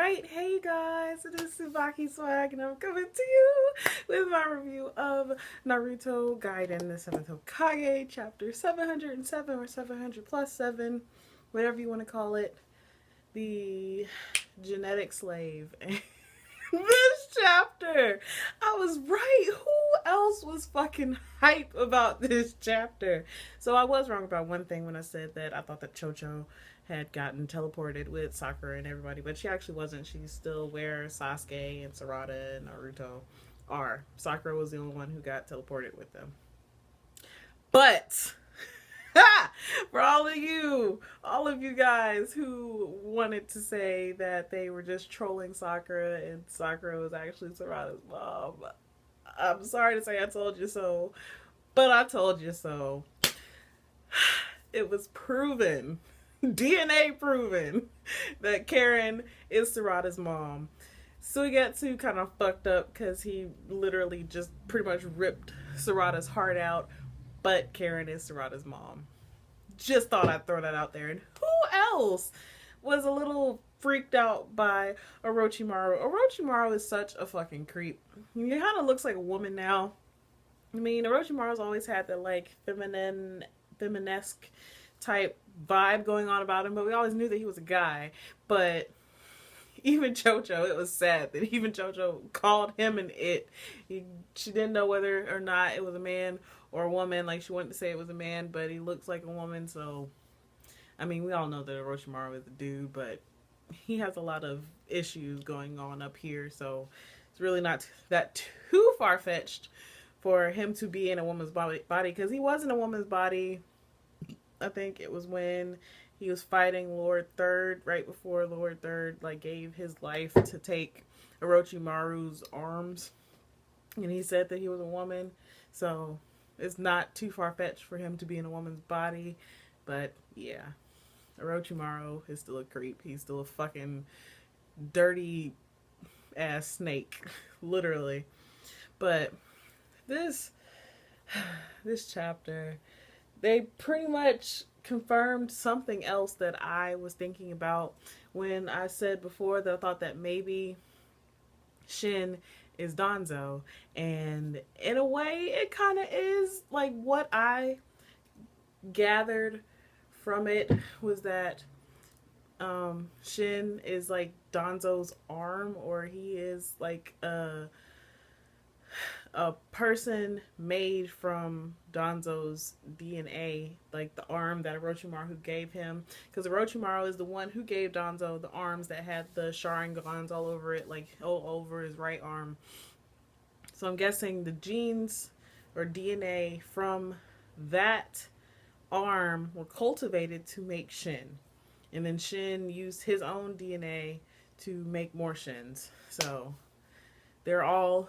Alright, hey guys, it is TsubakiSwagg and I'm coming to you with my review of Naruto Gaiden, the 7th Hokage, chapter 707 or 700 plus 7, whatever you want to call it, the genetic slave. This chapter, I was right. Who else was fucking hype about this chapter? So I was wrong about one thing when I said that I thought that Chocho had gotten teleported with Sakura and everybody, but she actually wasn't. She's still where Sasuke and Sarada and Naruto are. Sakura was the only one who got teleported with them. But for all of you guys who wanted to say that they were just trolling Sakura and Sakura was actually Sarada's mom, I'm sorry to say I told you so, but I told you so. It was proven, DNA proven, that Karen is Sarada's mom. Suigetsu kind of fucked up because he literally just pretty much ripped Sarada's heart out, but Karen is Sarada's mom. Just thought I'd throw that out there. And who else was a little freaked out by Orochimaru? Orochimaru is such a fucking creep. He kind of looks like a woman now. I mean, Orochimaru's always had that like feminesque type vibe going on about him, but we always knew that he was a guy. But even Chocho, it was sad that even Chocho called him an it. She didn't know whether or not it was a man or a woman. Like, she wanted to say it was a man, but he looks like a woman. So, I mean, we all know that Orochimaru is a dude, but he has a lot of issues going on up here. So, it's really not that too far-fetched for him to be in a woman's body, because he was in a woman's body. I think it was when he was fighting Lord Third, right before Lord Third like gave his life to take Orochimaru's arms, and he said that he was a woman. So it's not too far-fetched for him to be in a woman's body. But yeah, Orochimaru is still a creep. He's still a fucking dirty ass snake, literally. But this chapter, they pretty much confirmed something else that I was thinking about when I said before that I thought that maybe Shin is Danzo. And in a way, it kind of is. Like, what I gathered from it was that Shin is like Danzo's arm, or he is like a person made from Danzo's DNA, like the arm that Orochimaru gave him, because Orochimaru is the one who gave Danzo the arms that had the Sharingans all over it, like all over his right arm. So I'm guessing the genes or DNA from that arm were cultivated to make Shin, and then Shin used his own DNA to make more Shins. So they're all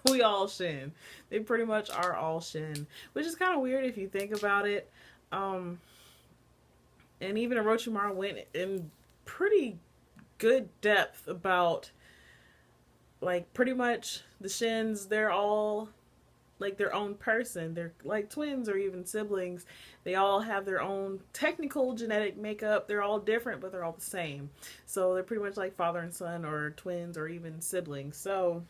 we all Shin. They pretty much are all Shin, which is kind of weird if you think about it. And even Orochimaru went in pretty good depth about, like, pretty much the Shins, they're all like their own person. They're like twins or even siblings. They all have their own technical genetic makeup. They're all different, but they're all the same. So they're pretty much like father and son, or twins, or even siblings. So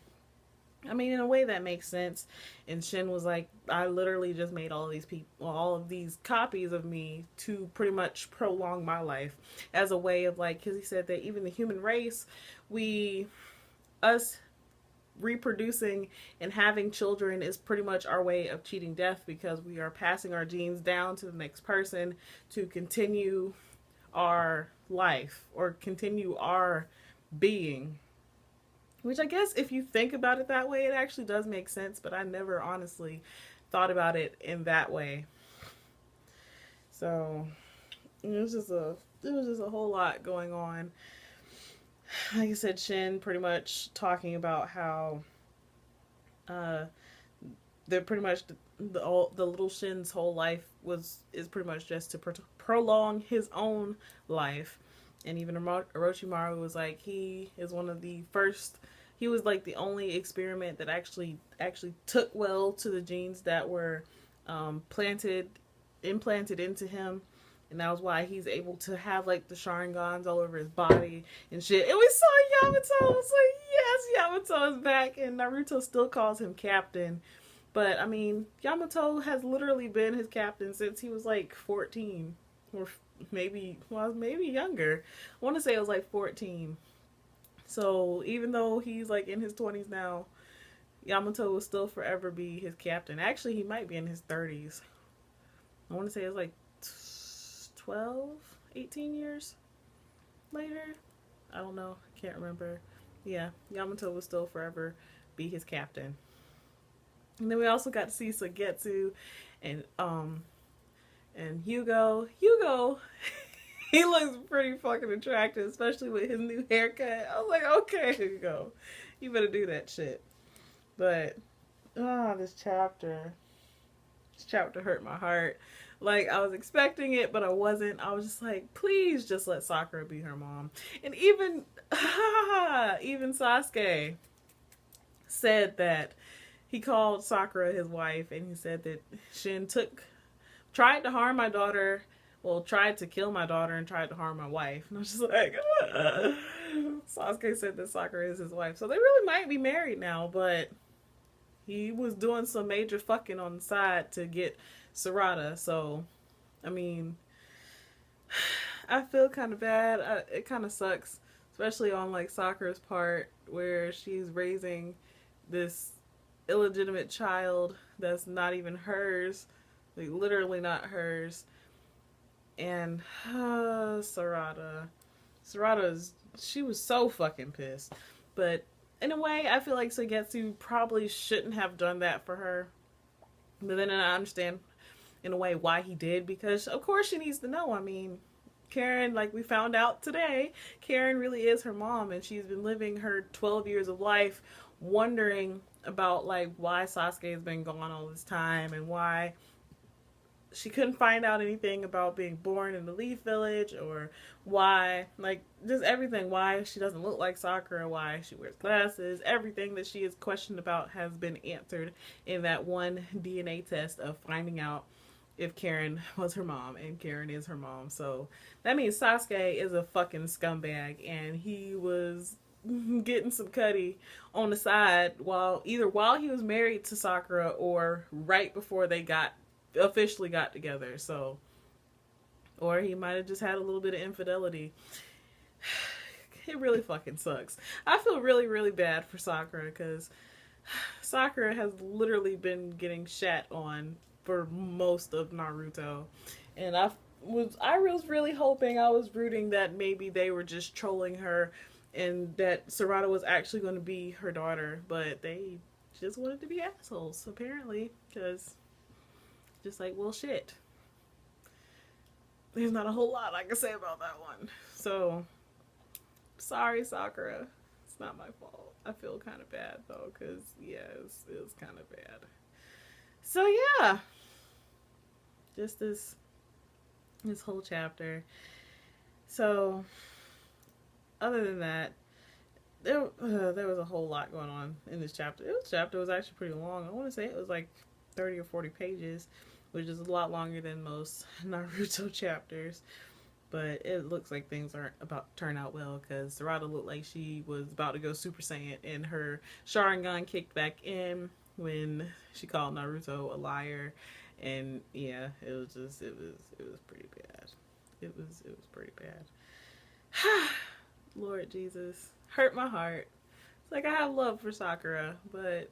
I mean, in a way that makes sense. And Shin was like, I literally just made all of these copies of me to pretty much prolong my life, as a way of, like, because he said that even the human race, us reproducing and having children is pretty much our way of cheating death, because we are passing our genes down to the next person to continue our life or continue our being. Which, I guess, if you think about it that way, it actually does make sense, but I never honestly thought about it in that way. So it was just a whole lot going on. Like I said, Shin pretty much talking about how they're pretty much the little Shin's whole life is pretty much just to prolong his own life. And even Orochimaru was like, he is one of the first. He was like the only experiment that actually took well to the genes that were implanted into him. And that was why he's able to have like the Sharingans all over his body and shit. And we saw Yamato. I was like, yes, Yamato is back. And Naruto still calls him captain. But I mean, Yamato has literally been his captain since he was like 14. Or maybe younger. I want to say it was like 14. So even though he's like in his 20s now, Yamato will still forever be his captain. Actually, he might be in his 30s. I want to say it's like 12, 18 years later. I don't know. I can't remember. Yeah, Yamato will still forever be his captain. And then we also got to see Suigetsu and Hugo. Hugo, he looks pretty fucking attractive, especially with his new haircut. I was like, okay, Hugo, you better do that shit. But this chapter hurt my heart. Like, I was expecting it, but I wasn't. I was just like, please just let Sakura be her mom. And even Sasuke said that he called Sakura his wife, and he said that Shin tried to harm my daughter, tried to kill my daughter and tried to harm my wife. And I was just like, Sasuke said that Sakura is his wife. So they really might be married now, but he was doing some major fucking on the side to get Sarada. So, I mean, I feel kind of bad. It kind of sucks, especially on like Sakura's part, where she's raising this illegitimate child that's not even hers, like literally not hers. And Sarada, she was so fucking pissed. But in a way, I feel like Suigetsu probably shouldn't have done that for her. But then I understand in a way why he did, because of course she needs to know. I mean, Karen, like we found out today, Karen really is her mom, and she's been living her 12 years of life wondering about like why Sasuke has been gone all this time and why she couldn't find out anything about being born in the Leaf Village, or why, like, just everything, why she doesn't look like Sakura, why she wears glasses. Everything that she is questioned about has been answered in that one DNA test of finding out if Karen was her mom, and Karen is her mom. So that means Sasuke is a fucking scumbag, and he was getting some cutty on the side while he was married to Sakura or right before they officially got together. So, or he might have just had a little bit of infidelity. It really fucking sucks. I feel really, really bad for Sakura, because Sakura has literally been getting shat on for most of Naruto, and I was really hoping, I was rooting that maybe they were just trolling her and that Sarada was actually going to be her daughter, but they just wanted to be assholes, apparently, because just like, well, shit. There's not a whole lot I can say about that one. So, sorry, Sakura. It's not my fault. I feel kind of bad, though, because, yeah, it was kind of bad. So, yeah. Just this whole chapter. So, other than that, there was a whole lot going on in this chapter. This chapter was actually pretty long. I want to say it was like 30 or 40 pages, which is a lot longer than most Naruto chapters. But it looks like things aren't about to turn out well, because Sarada looked like she was about to go Super Saiyan, and her Sharingan kicked back in when she called Naruto a liar. And yeah, it was pretty bad. It was pretty bad. Lord Jesus, hurt my heart. It's like, I have love for Sakura, but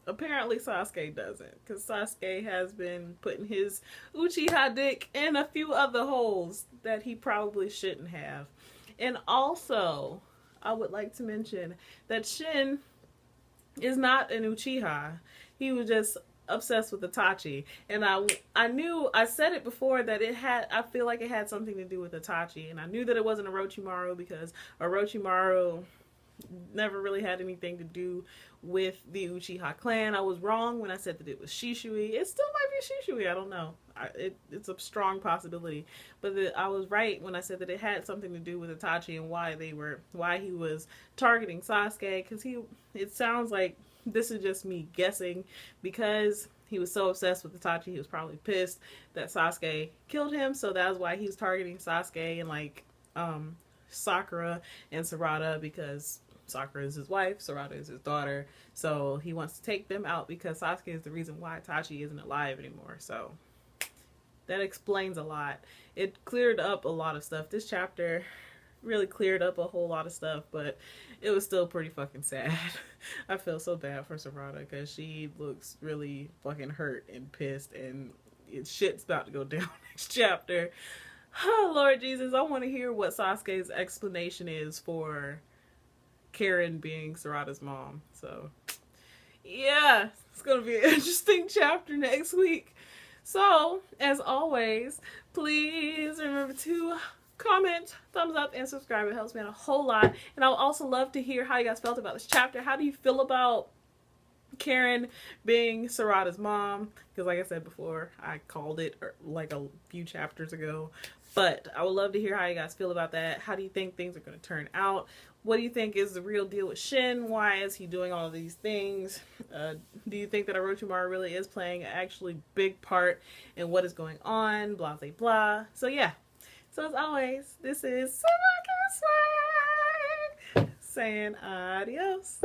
apparently Sasuke doesn't, because Sasuke has been putting his Uchiha dick in a few other holes that he probably shouldn't have. And also, I would like to mention that Shin is not an Uchiha. He was just obsessed with Itachi, and I said it before that I feel like it had something to do with Itachi, and I knew that it wasn't Orochimaru, because Orochimaru never really had anything to do with the Uchiha clan. I was wrong when I said that it was Shishui. It still might be Shishui, I don't know. it's a strong possibility. But I was right when I said that it had something to do with Itachi and why he was targeting Sasuke, because it sounds like this is just me guessing, because he was so obsessed with Itachi, he was probably pissed that Sasuke killed him, so that's why he was targeting Sasuke and like Sakura and Sarada, because Sakura is his wife, Sarada is his daughter, so he wants to take them out because Sasuke is the reason why Itachi isn't alive anymore. So that explains a lot. It cleared up a lot of stuff. This chapter really cleared up a whole lot of stuff, but it was still pretty fucking sad. I feel so bad for Sarada because she looks really fucking hurt and pissed, and shit's about to go down next chapter. Oh, Lord Jesus, I want to hear what Sasuke's explanation is for Karen being Sarada's mom. So, yeah, it's going to be an interesting chapter next week. So, as always, please remember to comment, thumbs up, and subscribe. It helps me out a whole lot. And I would also love to hear how you guys felt about this chapter. How do you feel about Karen being Sarada's mom? Because like I said before, I called it like a few chapters ago. But I would love to hear how you guys feel about that. How do you think things are going to turn out? What do you think is the real deal with Shin? Why is he doing all of these things? Do you think that Orochimaru really is playing an actually big part in what is going on? Blah, blah, blah. So yeah. So as always, this is TsubakiSwagg saying adios.